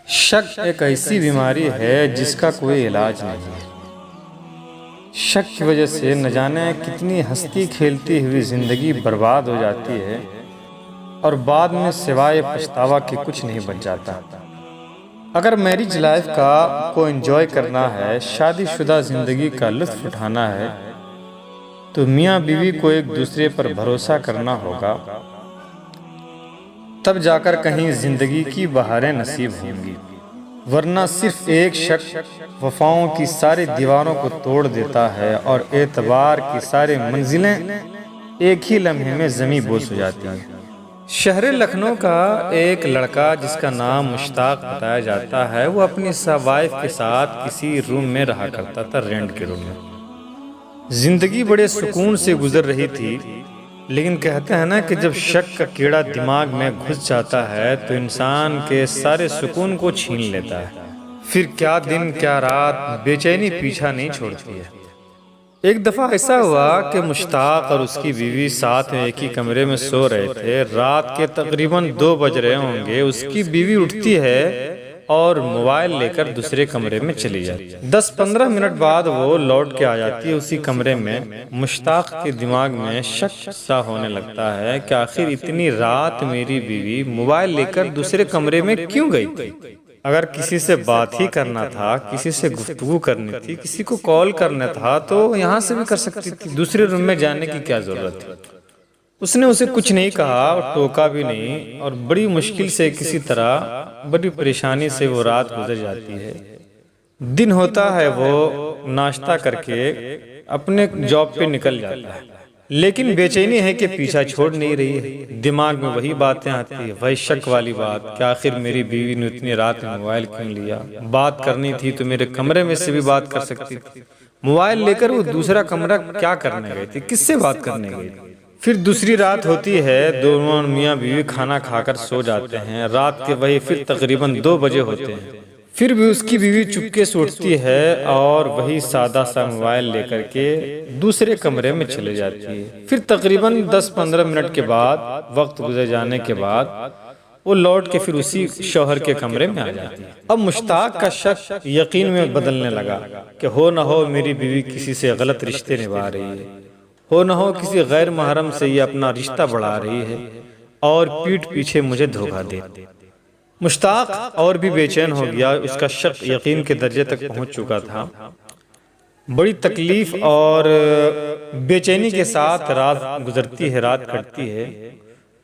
شک ایک ایسی بیماری ہے جس کا کوئی علاج نہیں ہے۔ شک کی وجہ سے نہ جانے کتنی ہستی کھیلتی ہوئی زندگی برباد ہو جاتی ہے اور بعد میں سوائے پچھتاوا کے کچھ نہیں بچ جاتا۔ اگر میرج لائف کو انجوائے کرنا ہے، شادی شدہ زندگی کا لطف اٹھانا ہے، تو میاں بیوی کو ایک دوسرے پر بھروسہ کرنا ہوگا، تب جا کر کہیں زندگی کی بہاریں نصیب ہوں گی، ورنہ صرف ایک شک وفاؤں کی ساری دیواروں کو توڑ دیتا ہے اور اعتبار کی ساری منزلیں ایک ہی لمحے میں زمیں بوس ہو جاتی ہیں۔ شہر لکھنؤ کا ایک لڑکا جس کا نام مشتاق بتایا جاتا ہے، وہ اپنی وائف کے ساتھ کسی روم میں رہا کرتا تھا، رینٹ کے روم میں۔ زندگی بڑے سکون سے گزر رہی تھی، لیکن کہتے ہیں نا کہ جب شک کا کیڑا دماغ میں گھس جاتا ہے تو انسان کے سارے سکون کو چھین لیتا ہے۔ پھر کیا دن کیا رات بے چینی پیچھا نہیں چھوڑتی ہے۔ ایک دفعہ ایسا ہوا کہ مشتاق اور اس کی بیوی ساتھ میں ایک ہی کمرے میں سو رہے تھے۔ رات کے تقریباً 2 بج رہے ہوں گے۔ اس کی بیوی اٹھتی ہے اور موبائل لے کر دوسرے کمرے میں چلی جاتی ہے۔ 10-15 منٹ بعد وہ لوٹ کے آ جاتی ہے اسی کمرے میں۔ مشتاق کے دماغ میں شک سا ہونے لگتا ہے کہ آخر اتنی رات میری بیوی موبائل لے کر دوسرے کمرے میں کیوں گئی تھی؟ اگر کسی سے بات ہی کرنا تھا، کسی سے گفتگو کرنی تھی، کسی کو کال کرنا تھا تو یہاں سے بھی کر سکتی تھی، دوسرے روم میں جانے کی کیا ضرورت تھی؟ اس نے اسے کچھ نہیں کہا اور ٹوکا بھی نہیں، اور بڑی مشکل سے کسی طرح بڑی پریشانی سے وہ رات گزر جاتی ہے۔ دن ہوتا ہے، وہ ناشتہ کر کے اپنے جاب پہ نکل جاتا ہے، لیکن بے چینی ہے کہ پیچھا چھوڑ نہیں رہی ہے۔ دماغ میں وہی باتیں آتی ہیں، وہی شک والی بات کہ آخر میری بیوی نے اتنی رات میں موبائل کیوں لیا؟ بات کرنی تھی تو میرے کمرے میں سے بھی بات کر سکتی تھی، موبائل لے کر وہ دوسرا کمرہ کیا کرنے گئی تھی؟ کس سے بات کرنے گئی تھی؟ پھر دوسری رات ہوتی ہے، دونوں میاں بیوی کھانا کھا کر سو جاتے ہیں۔ رات کے وہی پھر تقریباً 2 بجے ہوتے ہیں، پھر بھی اس کی بیوی چپکے سے اٹھتی ہے اور وہی سادہ سا موبائل لے کر کے دوسرے کمرے میں چلے جاتی ہے۔ پھر تقریباً 10-15 منٹ کے بعد، وقت گزر جانے کے بعد، وہ لوٹ کے پھر اسی شوہر کے کمرے میں آ جاتی ہے۔ اب مشتاق کا شک یقین میں بدلنے لگا کہ ہو نہ ہو میری بیوی کسی سے غلط رشتے نبھا رہی ہے، ہو نہ ہو کسی غیر محرم سے یہ اپنا رشتہ بڑھا رہی ہے اور پیٹھ پیچھے مجھے دھوکہ دے۔ مشتاق اور بھی بے چین ہو گیا، اس کا شک یقین کے درجے تک پہنچ چکا تھا۔ بڑی تکلیف اور بے چینی کے ساتھ رات گزرتی ہے، رات کٹتی ہے۔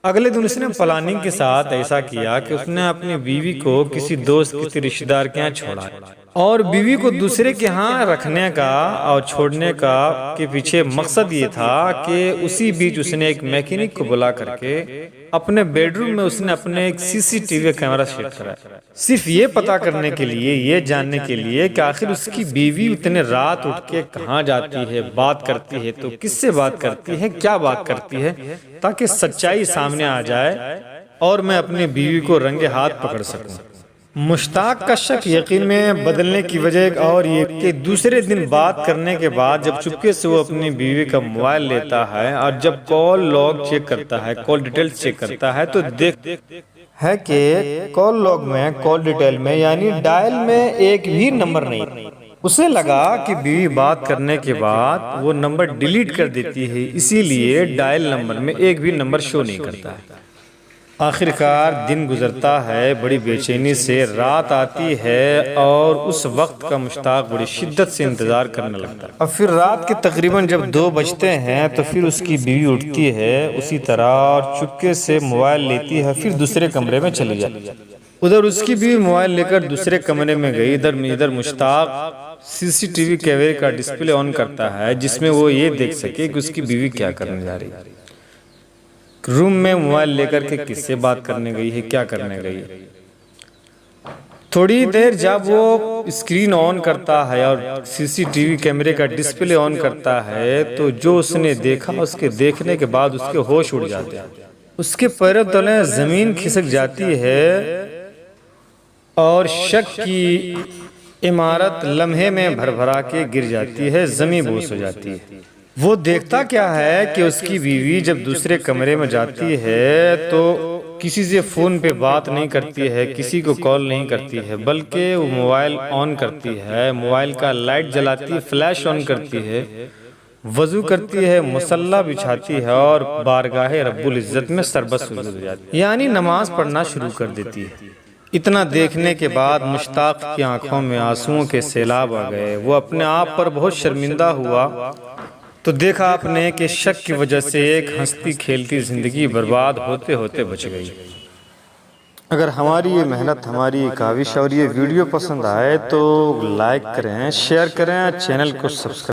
اگلے دن اس نے پلاننگ کے ساتھ ایسا کیا کہ اس نے اپنی بیوی کو کسی دوست، کسی رشتہ دار کے ہاں چھوڑا، اور بیوی کو دوسرے کے ہاں رکھنے کا اور چھوڑنے کا کے پیچھے مقصد یہ تھا کہ اسی بیچ اس نے ایک میکینک کو بلا کر کے اپنے بیڈ روم میں اس نے اپنے ایک CCTV کیمرہ سیٹ کرایا، صرف یہ پتا کرنے کے لیے، یہ جاننے کے لیے کہ آخر اس کی بیوی اتنے رات اٹھ کے کہاں جاتی ہے، بات کرتی ہے تو کس سے بات کرتی ہے، کیا بات کرتی ہے، تاکہ سچائی سامنے آ جائے اور میں اپنی بیوی کو رنگے ہاتھ پکڑ سکوں۔ مشتاق کا شک یقین میں بدلنے کی وجہ ایک اور یہ کہ دوسرے دن بات کرنے کے بعد جب چپکے سے وہ اپنی بیوی کا موبائل لیتا ہے اور جب کال لاگ چیک کرتا ہے، کال ڈیٹیلز چیک کرتا ہے، تو دیکھ ہے کہ کال لاگ میں، کال ڈیٹیل میں، یعنی ڈائل میں ایک بھی نمبر نہیں۔ اسے لگا کہ بیوی بات کرنے کے بعد وہ نمبر ڈیلیٹ کر دیتی ہے، اسی لیے ڈائل نمبر میں ایک بھی نمبر شو نہیں کرتا ہے۔ آخرکار دن گزرتا ہے، بڑی بے چینی سے رات آتی ہے اور اس وقت کا مشتاق بڑی شدت سے انتظار کرنے لگتا ہے۔ اب پھر رات کے تقریباً جب 2 بجتے ہیں تو پھر اس کی بیوی اٹھتی ہے اسی طرح اور چپکے سے موبائل لیتی ہے، پھر دوسرے کمرے میں چلی جاتی ہے۔ ادھر اس کی بیوی موبائل لے کر دوسرے کمرے میں گئی، ادھر مشتاق CCTV کیمرے کا ڈسپلے آن کرتا ہے جس میں وہ یہ دیکھ سکے کہ اس کی بیوی کیا کرنے جا رہی ہے، روم میں موبائل لے کر کے کس سے بات کرنے گئی ہے، کیا کرنے گئی ہے۔ تھوڑی دیر جب وہ اسکرین آن کرتا ہے اور CCTV کیمرے کا ڈسپلے آن کرتا ہے تو جو اس نے دیکھا، اس کے دیکھنے کے بعد اس کے ہوش اڑ جاتے ہیں، اس کے پیروں تلے زمین کھسک جاتی ہے اور شک کی عمارت لمحے میں بھربھرا کے گر جاتی ہے، زمین بوس ہو جاتی ہے۔ وہ دیکھتا کیا ہے کہ اس کی بیوی جب دوسرے کمرے میں جاتی ہے تو کسی سے فون پہ بات نہیں کرتی ہے، کسی کو کال نہیں کرتی ہے، بلکہ وہ موبائل آن کرتی ہے، موبائل کا لائٹ جلاتی ہے، فلیش آن کرتی ہے، وضو کرتی ہے، مصلی بچھاتی ہے اور بارگاہ رب العزت میں سربت سجود ہو جاتی ہے، یعنی نماز پڑھنا شروع کر دیتی ہے۔ اتنا دیکھنے کے بعد مشتاق کی آنکھوں میں آنسوؤں کے سیلاب آ گئے، وہ اپنے آپ پر بہت شرمندہ ہوا۔ تو دیکھا آپ نے کہ شک کی وجہ سے ایک ہنستی کھیلتی زندگی برباد ہوتے ہوتے بچ گئی۔ اگر ہماری یہ محنت، ہماری یہ کاوش اور یہ ویڈیو پسند آئے تو لائک کریں، شیئر کریں، چینل کو سبسکرائب